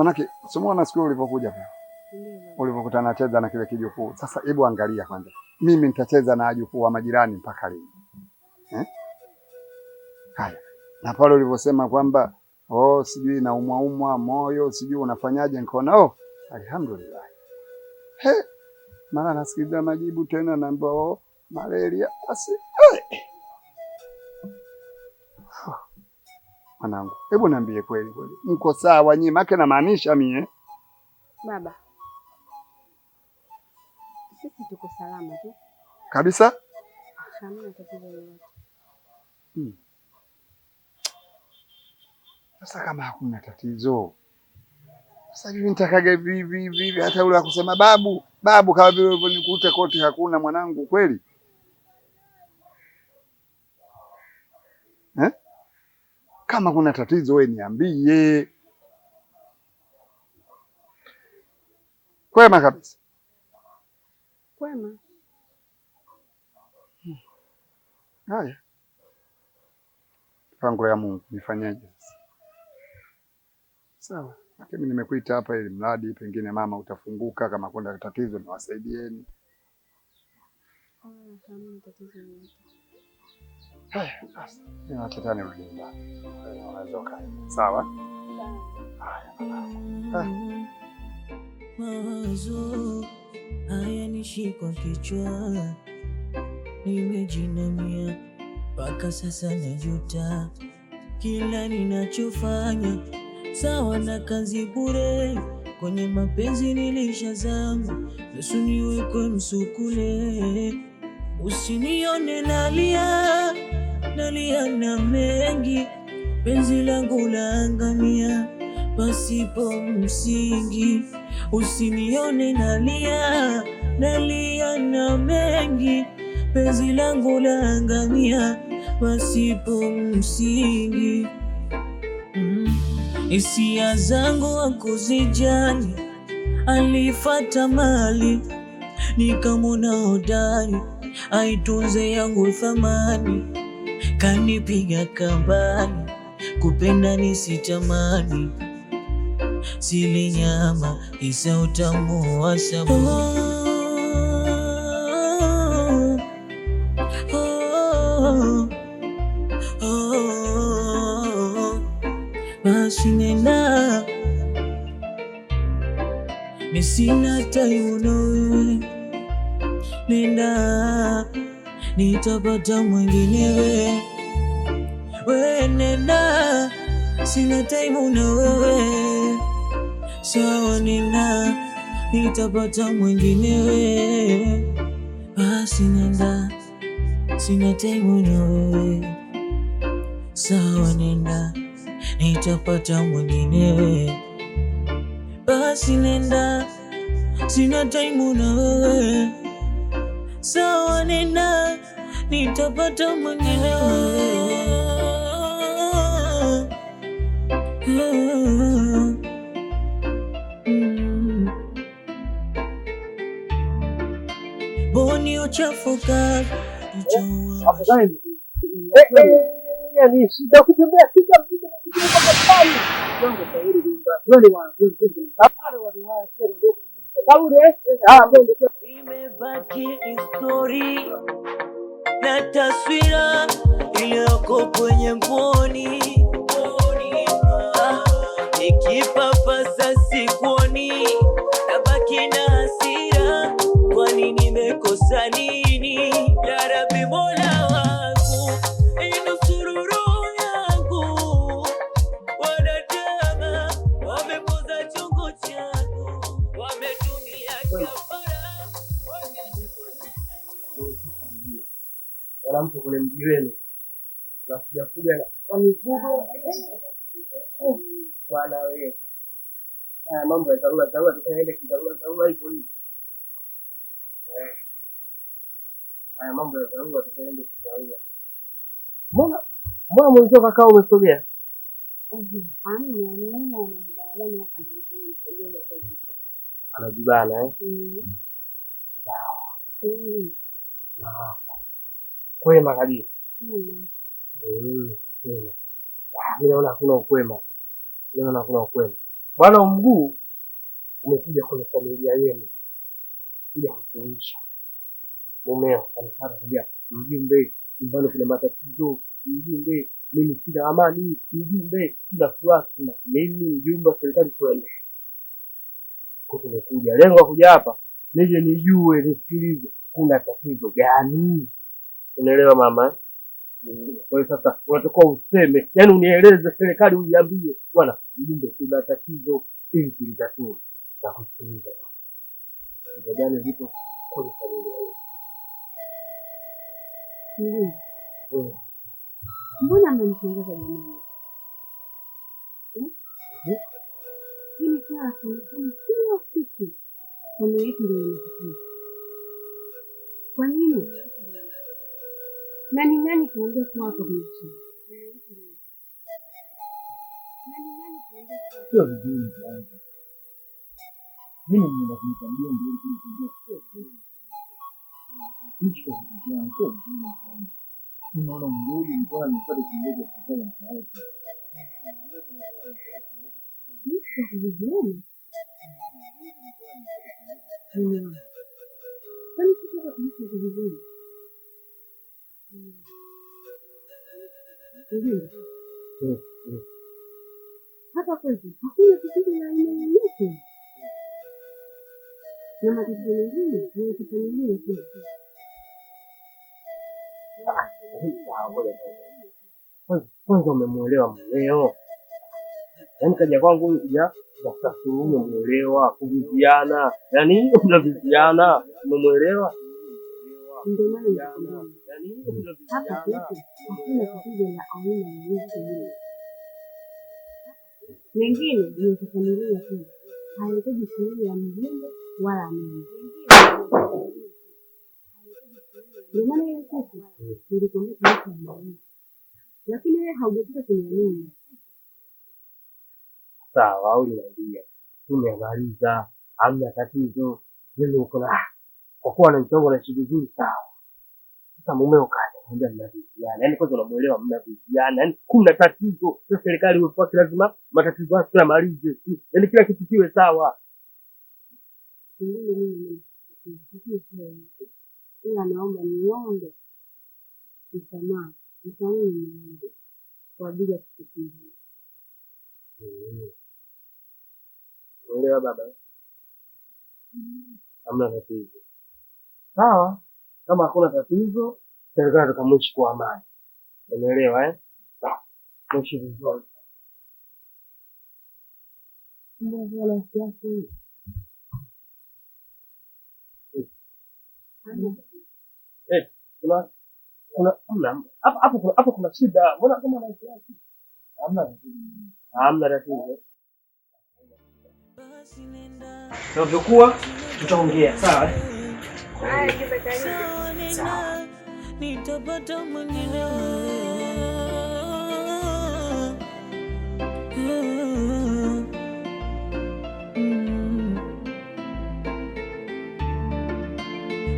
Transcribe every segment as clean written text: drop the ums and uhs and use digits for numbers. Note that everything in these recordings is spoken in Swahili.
Manake simuona siku ulipokuja pale. Ulipokutana nacheza na kile kijukuu. Sasa hebu angalia kwanza. Mimi nitacheza na wajukuu wa majirani mpaka lini? Haya. Na pale uliposema kwamba sijui naumwa moyo, sijui unafanyaje, nikaona alhamdulillah. Mara nasikiliza majibu tena naambiwa malaria. Basi mwanangu, hebu niambie kweli, mko sawa nyinyi? Maana namaanisha mie. Baba, sisi tuko salama tu. Kabisa? Hamna tatizo lolote. Sasa kama hakuna tatizo, sasa hivi nitakage vivi hata ule akusema babu kama vile ulivyonikuta kote hakuna mwanangu kweli? Kama kuna tatizo wewe niambie. Kwema kabisa. Kwema. Haya. Pango ya Mungu nifanyaje sasa? Sawa. Lakini nimekuita hapa ili mradi pengine mama utafunguka, kama kuna tatizo niwasaidieni. Hamna tatizo lolote. Haya, basi. Ninataka rudi nyumbani. Unaondoka. Sawa? Haya. Mawazo haya nishikwa kichwa, nimejinamia mpaka sasa najuta kila ninachofanya. Sawa na kazi bure, kwenye mapenzi nilishazama, Yesu niwekwe msukule. Usinione nalia na mengi, penzi langu laangamia pasipo msingi. Usinione nalia na mengi, penzi langu laangamia pasipo msingi. Hisia zangu hakuzijali, alifata mali nikamwona hodari, aitunze yangu thamani, kanipiga kambani, kupenda nisitamani, sili nyama isa utamu wa sababu. Basi nenda, mimi sina time na wewe. Nenda, nitapata mwingine wewe. Nenda, sina time na wewe. Sawa nenda, nitapata mwingine wewe. Basi nenda, sina time na wewe. Sawa nenda, nitapata mwingine wewe. Basi nenda, sina time na wewe. Sawa nenda, nitapata mwingine wewe. Boni uchafuka yani shida kutembea shida imebaki histori na taswira iliyoko kwenye mboni, ikipapasa sikuoni, nabaki na hasira, kwani nimekosa nini? Ya Rabbi Mola wangu, inusuru roho yangu, wanadamu wamepoza chungu changu, wametumia kafara, wakajifusha mpo kwenye mji wenu na kujafuga na mifugo bwana wewe. Mambo ya dharura tutaende kidarura hivyo hivyo. Mambo ya dharura tutaende kidarura. Mbona mlitoka kama umesogea? Anajibana kwema kabisa. Kwema. Mimi naona hakuna ukwema. Bwana Mguu umekuja kwenye familia yenu kuja kusuluhisha. Mumeo anataka kuja, mjumbe, nyumbani kuna matatizo, mjumbe, mimi sina amani, mjumbe, sina furaha, mimi mjumbe wa serikali twende. Kwa tumekuja, lengo la kuja hapa nije nijue, nisikilize kuna tatizo gani. Unaelewa mama? Kwa hiyo sasa unatakiwa useme, yaani unieleze, serikali uiambie, bwana mjumbe, kuna tatizo ili tulitatue. Na kusikiliza. Ndio gani vipo kwenye familia hii. Mbona mnanishangaza jamani? Hili swala tunafanya kila siku. Familia yetu ndio inafikia. Kwa nini? Nani tuambie kwa hapo kuna shida? Sio vizuri kwanza. Mimi ninakumbuka mjomba ili kunijua sio vizuri. Hicho kijana sio vizuri kwanza. Nimeona mrudi nilikuwa nipate kidogo kutana na hapo. Hicho vizuri. Kwani sasa kumsha vizuri? Hapa kwetu hakuna tatizo la aina yoyote, na matatizo mengine ni ya kifamilia tu. Kwanza umemuelewa mumeo? Yaani kaja kwangu huyu kuja kutafuta suluhu, umemuelewa? Kuviziana, yaani unaviziana, umemuelewa? Ndio maana hapa kwetu hakuna tatizo la aina yoyote. Mengine ni ya kifamilia tu, hayahitaji suluhu ya mjumbe wala mimi. Ndio maana ile siku nilikwambia tunaenda, lakini wewe haujataka kuniamini. Sawa, au niambia tumemaliza, hamna tatizo. Mimi uko na kwa kuwa ananichonga na shida vizuri, sawa. Sasa mumeo kaja kumwambia mnaviziana, yaani kwanza unamuelewa, mnaviziana, yaani kuna tatizo. Sasa serikali iwepo, lazima matatizo haya yamalize, yaani kila kitu kiwe sawa. Ila naomba niombe msamaha, niombe kwa ajili ya kusikiliza. Unaelewa baba? Hamna tatizo. Sawa, kama hakuna tatizo, serikali tukamwishi kwa amani. Unaelewa eh? Sawa. Mwishi vizuri. Ndio wala siasi. Hapo kuna shida. Mbona kama na siasi? Hamna tatizo. Tunavyokuwa tutaongea, sawa? Sawa. Nitapata mwingine.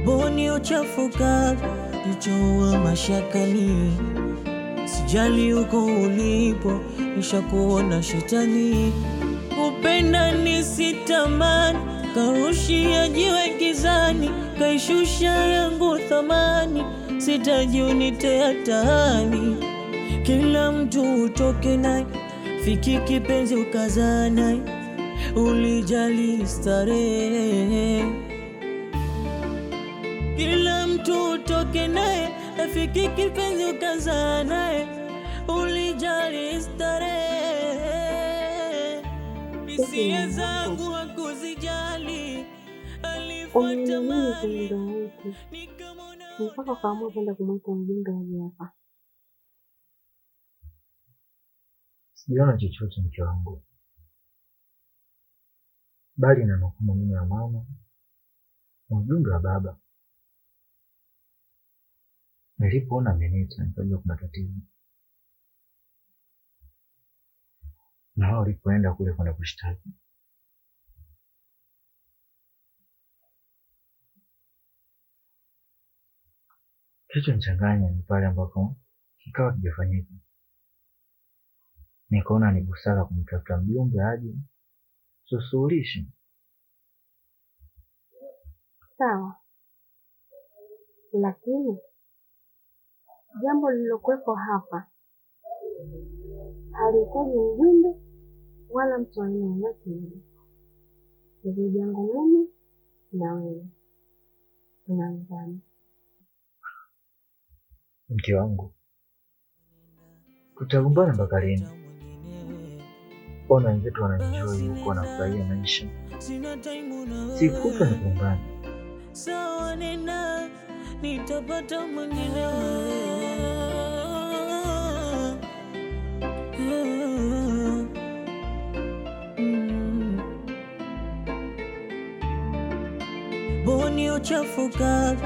Boni uchafuka nichoa mashakani, sijali uko ulipo, nishakuona shetani. Upenda nisitamani, karushia jiwe gizani, kaishusha yangu thamani, sitaji unitea tani. Kila mtu utoke naye, fiki kipenzi ukazaa naye, ulijali starehe. Kila mtu utoke naye, afiki kipenzi ukazaa naye, ulijali starehe. Hisia zangu hakuzijali, alifuata mali mpaka kaamua kwenda kumwita mjumbe aje hapa. Sijaona chochote mke wangu, bali na nukuu maneno ya mama na ujumbe wa baba. Nilipoona amenita nikajua kuna tatizo, na wao walipoenda kule kwenda kushtaki, kilichonichanganya ni pale ambapo kikao kijafanyika. Nikaona ni busara kumtafuta mjumbe aje Suluhisho. Sawa, lakini jambo lililokuwepo hapa halihitaji mjumbe wala mtu aina yoyote ile. Ni jangu mimi na wewe tunawezana. Mke wangu, tutagombana mpaka lini? Ona wenzetu wanaenjoy huko, wanafurahia maisha, sikuta na kugombana. Sawa, nenda, nitapata mwingine. Boni uchafuka,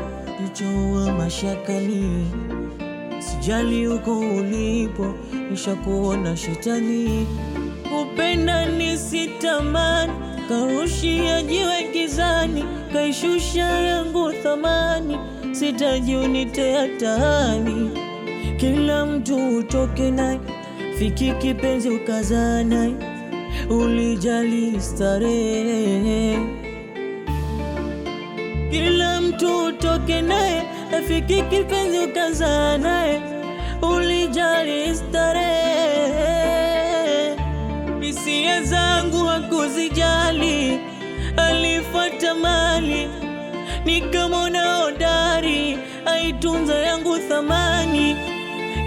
nichoa mashakani. Sijali uko ulipo, nishakuona shetani. Upenda nisitamani, karushia jiwe gizani, kaishusha yangu thamani. Sitaji unitea tahani, kila mtu utoke naye, fiki kipenzi ukazaa naye, ulijali starehe. Kila mtu utoke naye, fiki kipenzi ukazaa naye, ulijali starehe. Hisia zangu hakuzijali, alifuata mali, nikamwona hodari, aitunza yangu thamani.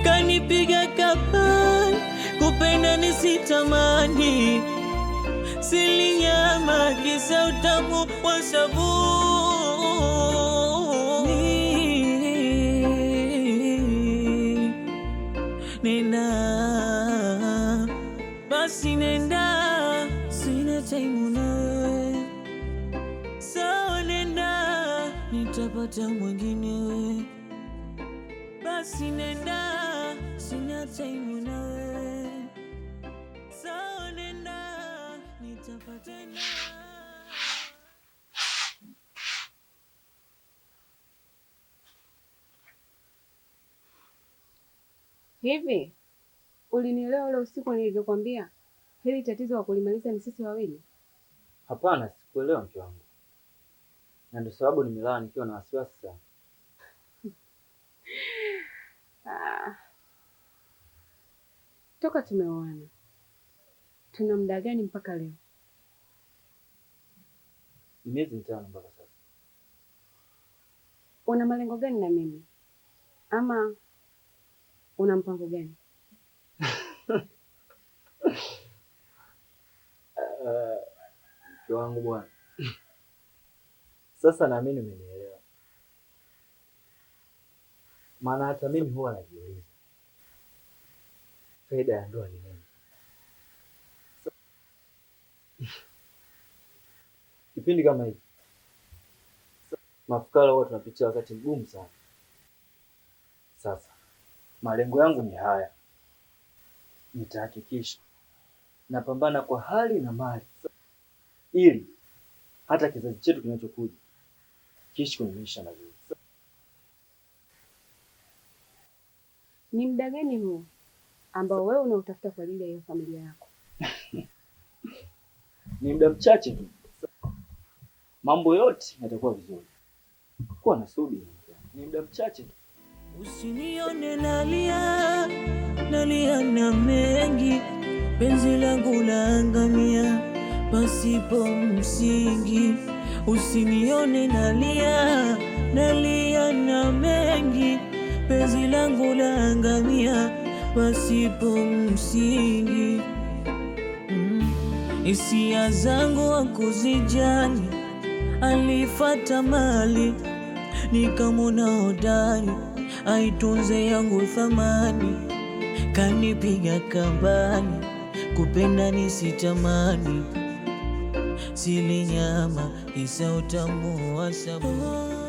Kanipiga kapani, kupenda nisitamani, silinyama kisa utamu wa sabuni. Nenda basi, nenda, sina time nawe. Sawa, nenda, nitapata mwingine. Basi nenda, sina time nawe. Sawa, nenda, nitapata na. Hivi ulinielewa ule usiku nilivyokuambia hili tatizo wa kulimaliza ni sisi wawili? Hapana, sikuelewa mke wangu, na ndio sababu nimelala nikiwa na wasiwasi sana. Toka tumeoana tuna muda gani mpaka leo? Miezi 5 mpaka sasa. Una malengo gani na mimi, ama una mpango gani? Mke wangu bwana, sasa naamini umenielewa, maana hata mimi huwa najiuliza faida ya ndoa ni nini. Kipindi kama hiki mafukara huwa tunapitia wakati mgumu sana. Sasa malengo yangu ni haya, nitahakikisha napambana kwa hali na mali ili hata kizazi chetu kinachokuja kiishi kwenye maisha mazuri. Ni muda gani huo ambao wewe unautafuta kwa ajili ya hiyo familia yako? Ni muda mchache tu, mambo yote yatakuwa vizuri. Kuwa na subira, ni muda mchache tu. Usinione nalia, nalia na mengi, penzi langu laangamia pasipo msingi. Usinione nalia, nalia na mengi, penzi langu laangamia pasipo msingi. Hisia zangu hakuzijali, alifuata mali, nikamwona hodari, aitunze yangu thamani. Kanipiga kambani, kupenda nisitamani, silinyama kisa utamu wa sabuni.